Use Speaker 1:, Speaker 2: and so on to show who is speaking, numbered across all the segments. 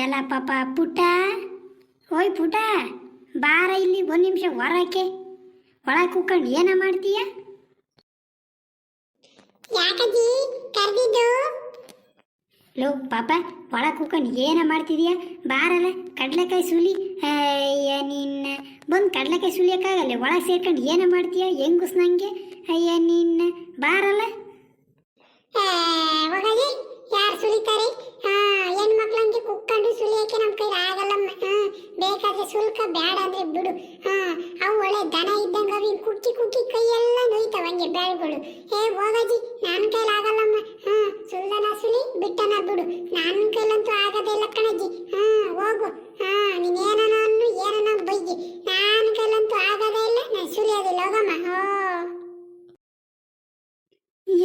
Speaker 1: ಎಲ್ಲ ಪಾಪ ಪುಟ್ಟ, ಓಯ್ ಪುಟ್ಟ, ಬಾರ ಇಲ್ಲಿ ಒಂದು ನಿಮಿಷ ಹೊರಕ್ಕೆ. ಒಳಗೆ ಕೂತ್ಕೊಂಡು ಏನ ಮಾಡ್ತೀಯ?
Speaker 2: ಯಾಕಜ್ಜಿ ಕರೆದಿದ್ದು?
Speaker 1: ಲೋ ಪಾಪ, ಒಳಗೆ ಕೂತ್ಕೊಂಡು ಏನ ಮಾಡ್ತಿದೀಯ? ಬಾರಲ್ಲ, ಕಡ್ಲೆಕಾಯಿ ಸುಲಿ. ನಿನ್ನ ಬಂದು ಕಡ್ಲೆಕಾಯಿ ಸುಲಿಯೋಕ್ಕಾಗಲ್ಲ, ಒಳಗೆ ಸೇರ್ಕೊಂಡು ಏನ ಮಾಡ್ತೀಯ? ಹೆಂಗುಸ್ ನಂಗೆ. ಅಯ್ಯ ನಿನ್ನ ಬಾರಲ್ಲ.
Speaker 2: ಹೋಗಲಿ, ಯಾರು ಸುಲಿತಾರೆ? ಹೆಣ್ಮಕ್ಳಂಗೆ ಕುಕ್ಕೊಂಡು ಸುಲಿಯಕ್ಕೆ ನಮ್ಮ ಕೈ ಆಗಲ್ಲಮ್ಮ. ಬೇಕಾದ್ರೆ ಸುಲ್ಕ, ಬೇಡ ಅಂದ್ರೆ ಬಿಡು. ಅವು ಒಳ್ಳೆ ದನ ಇದ್ದಂಗೆ ಅವಿ ಕುಕ್ಕಿ ಕುಕ್ಕಿ ಕೈಯೆಲ್ಲ ನೋಯ್ತಾವ ಹಂಗೆ ಬೆಳ್ಗಳು. ಹೋಗಜ್ಜಿ, ನನ್ನ ಕೈಲಿ ಆಗಲ್ಲಮ್ಮ. ಸುಲ್ದನ ಸುಲಿ, ಬಿಟ್ಟನ ಬಿಡು. ನನ್ನ ಕೈಲಂತೂ ಆಗದೇ ಇಲ್ಲ ಕಣಜ್ಜಿ. ಹೋಗು. ನೀನೇನ ಅನ್ನು ಏನನ ಬೈಗಿ, ನನ್ನ ಕೈಲಂತೂ ಆಗದೇ ಇಲ್ಲ, ನಾನು ಸುಲಿಯೋದಿಲ್ಲ. ಹೋಗಮ್ಮ.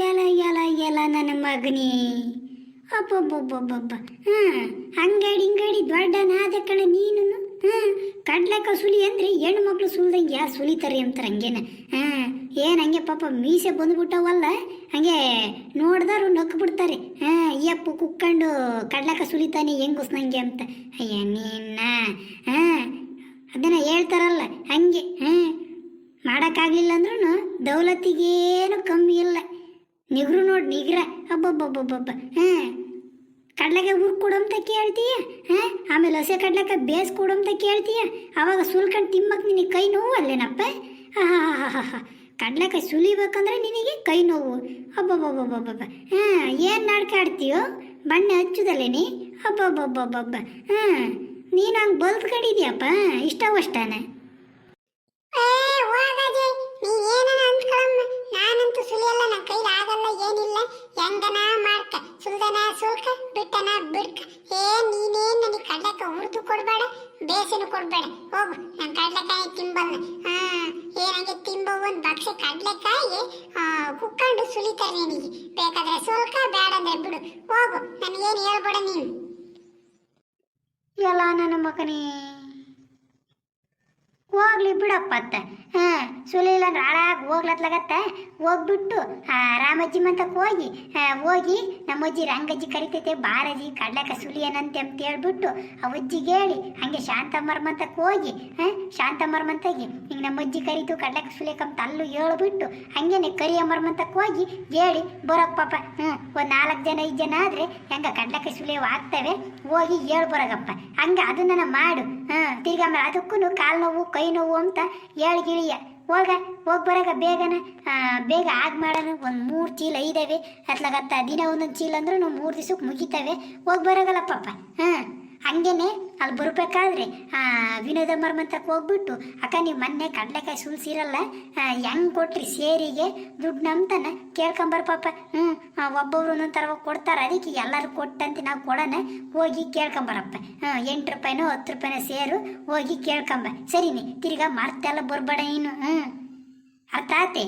Speaker 1: ಎಲ ಎಲ ಎಲ ನನ್ನ ಮಗನೇ, ಅಬ್ಬಬ್ಬಬ್ಬಬ್ಬ. ಹಂಗಾಡಿ ಹಿಂಗಾಡಿ ದೊಡ್ಡನಾದ ಕಣೆ ನೀನು. ಕಡ್ಲೆಕಾಯಿ ಸುಲಿ ಅಂದರೆ ಹೆಣ್ಣು ಮಕ್ಳು ಸುಲ್ದಂಗೆ ಯಾರು ಸುಲಿತಾರೆ ಅಂತಾರೆ ಹಂಗೇನ. ಏನು ಹಂಗೆ ಪಾಪ ಮೀಸೆ ಬಂದ್ಬಿಟ್ಟವಲ್ಲ, ಹಂಗೆ ನೋಡ್ದಾರು ನಕ್ಕು ಬಿಡ್ತಾರೆ. ಅಯ್ಯಪ್ಪ ಕುಕ್ಕೊಂಡು ಕಡ್ಲೆಕಾಯಿ ಸುಲಿತಾನೆ ಹೆಂಗುಸ್ ನಂಗೆ ಅಂತ. ಅಯ್ಯ ನಿನ್ನ ಅದನ್ನು ಹೇಳ್ತಾರಲ್ಲ ಹಂಗೆ. ಮಾಡೋಕ್ಕಾಗಲಿಲ್ಲ ಅಂದ್ರೂ ದೌಲತ್ತಿಗೇನು ಕಮ್ಮಿ ಇಲ್ಲ. ನಿಗ್ರು ನೋಡಿ ನಿಗ್ರ. ಹಬ್ಬಬ್ಬಬ್ಬಬ್ಬ. ಕಡ್ಲೆಕಾಯಿ ಹುರ್ಕೊಡು ಅಂತ ಕೇಳ್ತೀಯ, ಆಮೇಲೆ ಹಸೆ ಕಡ್ಲೆಕಾಯಿ ಬೇಯಿಸ್ಕೊಡು ಅಂತ ಕೇಳ್ತೀಯ. ಅವಾಗ ಸುಲ್ಕೊಂಡು ತಿಮ್ಮಕ್ಕೆ ನಿನಗೆ ಕೈ ನೋವು ಅಲ್ಲೇನಪ್ಪ? ಕಡ್ಲೆಕಾಯಿ ಸುಲಿಬೇಕಂದ್ರೆ ನಿನಗೆ ಕೈ ನೋವು. ಹಬ್ಬಬ್ಬಬ್ಬಬ್ಬಬ್ಬ. ಏನು ನಾಟಕ ಆಡ್ತೀಯೋ? ಬಣ್ಣೆ ಹಚ್ಚುದಲ್ಲೇನಿ? ಹಬ್ಬಬ್ಬಬ್ಬಬ್ಬಬ್ಬ. ನೀನು ಹಂಗೆ ಬಲ್ತ್ ಕಡಿದ್ಯಪ್ಪ ಇಷ್ಟವಷ್ಟನೇ.
Speaker 2: ನಾನಂತೂ ಸುಲಿಯಲ್ಲ, ನನ್ನ ಕೈಲಿ ಆಗಲ್ಲ, ಏನಿಲ್ಲ. ಹೆಂಗನ ಮಾಡ್ಕ, ಸುಲ್ದನ ಸುಲ್ಕ, ಬಿಟ್ಟನ ಬಿಡ್ಕ. ನೀನೇನ್ ನನಗೆ ಕಡ್ಲೆಕಾಯಿ ಹುರಿದು ಕೊಡ್ಬೇಡ, ಬೇಸನು ಕೊಡ್ಬೇಡ. ಹೋಗು, ನನ್ನ ಕಡ್ಲೆಕಾಯಿ ತಿಂಬಲ್ಲ. ಏನಂಗೆ ತಿಂಬ ಒಂದು ಬಕ್ಸೆ ಕಡ್ಲೆಕಾಯಿ ಕುಕ್ಕೊಂಡು ಸುಲಿತಾರೆ ನಿನಗೆ. ಬೇಕಾದ್ರೆ ಸುಲ್ಕ, ಬೇಡ ಅಂದ್ರೆ ಬಿಡು. ಹೋಗು, ನನಗೇನು ಹೇಳ್ಬೇಡ ನೀನು.
Speaker 1: ಎಲ್ಲ ನನ್ನ ಮಗನೇ, ಹೋಗ್ಲಿ ಬಿಡಪ್ಪ ಅತ್ತ. ಸುಲಿಲ್ಲ ಅಂದ್ರೆ ಹಾಳಾಗಿ ಹೋಗ್ಲತ್ಲಾಗತ್ತ. ಹೋಗ್ಬಿಟ್ಟು ರಾಮಜ್ಜಿ ಮಂತಕ್ಕೆ ಹೋಗಿ ನಮ್ಮಜ್ಜಿ ರಂಗಜ್ಜಿ ಕರಿತೈತೆ, ಬಾರಜ್ಜಿ ಕಡ್ಲೆಕಾಯಿ ಸುಲಿಯನಂತೆ ಅಂತ ಹೇಳ್ಬಿಟ್ಟು ಆ ಅಜ್ಜಿಗೆ ಹೇಳಿ ಹಂಗೆ ಶಾಂತಮ್ಮರ ಮಂತಕ್ಕೆ ಹೋಗಿ ಶಾಂತಮ್ಮರ ಮಂತಾಗಿ ಹಿಂಗೆ ನಮ್ಮಜ್ಜಿ ಕರಿತು ಕಡ್ಲೆಕಾಯಿ ಸುಲಿಯಕ್ಕಂತ ಅಲ್ಲೂ ಹೇಳ್ಬಿಟ್ಟು ಹಂಗೇನೆ ಕರಿಯಮ್ಮರ ಮಂತಕ್ಕೆ ಹೋಗಿ ಹೇಳಿ ಬರೋಕ್ ಪಾಪ. ಒಂದು 4 ಜನ 5 ಜನ ಆದರೆ ಹೆಂಗೆ ಕಡ್ಲೆಕಾಯಿ ಸುಲಿಯವು ಆಗ್ತವೆ, ಹೋಗಿ ಹೇಳ್ಬರೋಗಪ್ಪ. ಹಂಗೆ ಅದನ್ನ ಮಾಡು. ತಿರ್ಗಿ ಆಮೇಲೆ ಅದಕ್ಕೂ ಕಾಲು ನೋವು ಕೈ ನೋವು ಅಂತ ಹೇಳಿಗಿಳಿಯ. ಹೋಗಿ ಬರಾಗ ಬೇಗ ಆಗ ಮಾಡೋಣ. ಒಂದು 3 ಚೀಲ ಇದ್ದಾವೆ ಅತ್ಲಾಗತ್ತ. ದಿನ ಒಂದೊಂದು ಚೀಲ ಅಂದ್ರೂ 3 ದಿವ್ಸಕ್ಕೆ ಮುಗಿತಾವೆ. ಹೋಗಿ ಬರಾಗಲ್ಲ ಪಾಪ. ಹಂಗೇನೆ ಅಲ್ಲಿ ಬರಬೇಕಾದ್ರೆ ವಿನೋದಮ್ಮರ ಮಂತ್ರಕ್ಕೆ ಹೋಗ್ಬಿಟ್ಟು, ಅಕ್ಕ ನೀವು ಮೊನ್ನೆ ಕಡ್ಲೆಕಾಯಿ ಸುಲ್ಸಿರಲ್ಲ, ಹೆಂಗೆ ಕೊಟ್ರಿ ಸೇರಿಗೆ ದುಡ್ಡು ನಮ್ತಾನೆ ಕೇಳ್ಕೊಂಬರ್ ಪಾಪ. ಒಬ್ಬೊಬ್ರು ಒಂದೊಂದು ಥರ ಕೊಡ್ತಾರೆ, ಅದಕ್ಕೆ ಎಲ್ಲರೂ ಕೊಟ್ಟಂತೆ ನಾವು ಕೊಡೋಣ. ಹೋಗಿ ಕೇಳ್ಕೊಂಬರಪ್ಪ. 8 ರೂಪಾಯಿನೋ 10 ರೂಪಾಯಿನೋ ಸೇರು, ಹೋಗಿ ಕೇಳ್ಕೊಂಬ. ಸರಿನಿ, ತಿರ್ಗಾ ಮರ್ತೆಲ್ಲ ಬರ್ಬೇಡ ನೀನು. ಅರ್ಥ ಆತೆ?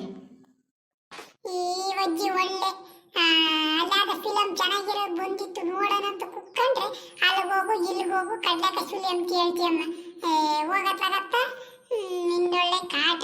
Speaker 2: ಈ ಅಜ್ಜಿ ಒಳ್ಳೆ ಅದಾದ ಫಿಲಂ ಚೆನ್ನಾಗಿರೋದು ಬಂದಿತ್ತು, ನೋಡೋಣ ಅಂತ ಕುತ್ಕೊಂಡ್ರೆ ಅಲ್ಲಿಗೋಗು ಇಲ್ಲಿಗೋಗು ಕಡ್ಲೆಕಾಯಿ ಸುಲಿ ಅಂತ ಹೇಳ್ತೀಯಮ್ಮ. ಹೋಗತ್ಲಾಗತ್ತ ನಿಂದೊಳ್ಳೆ ಕಾಟ.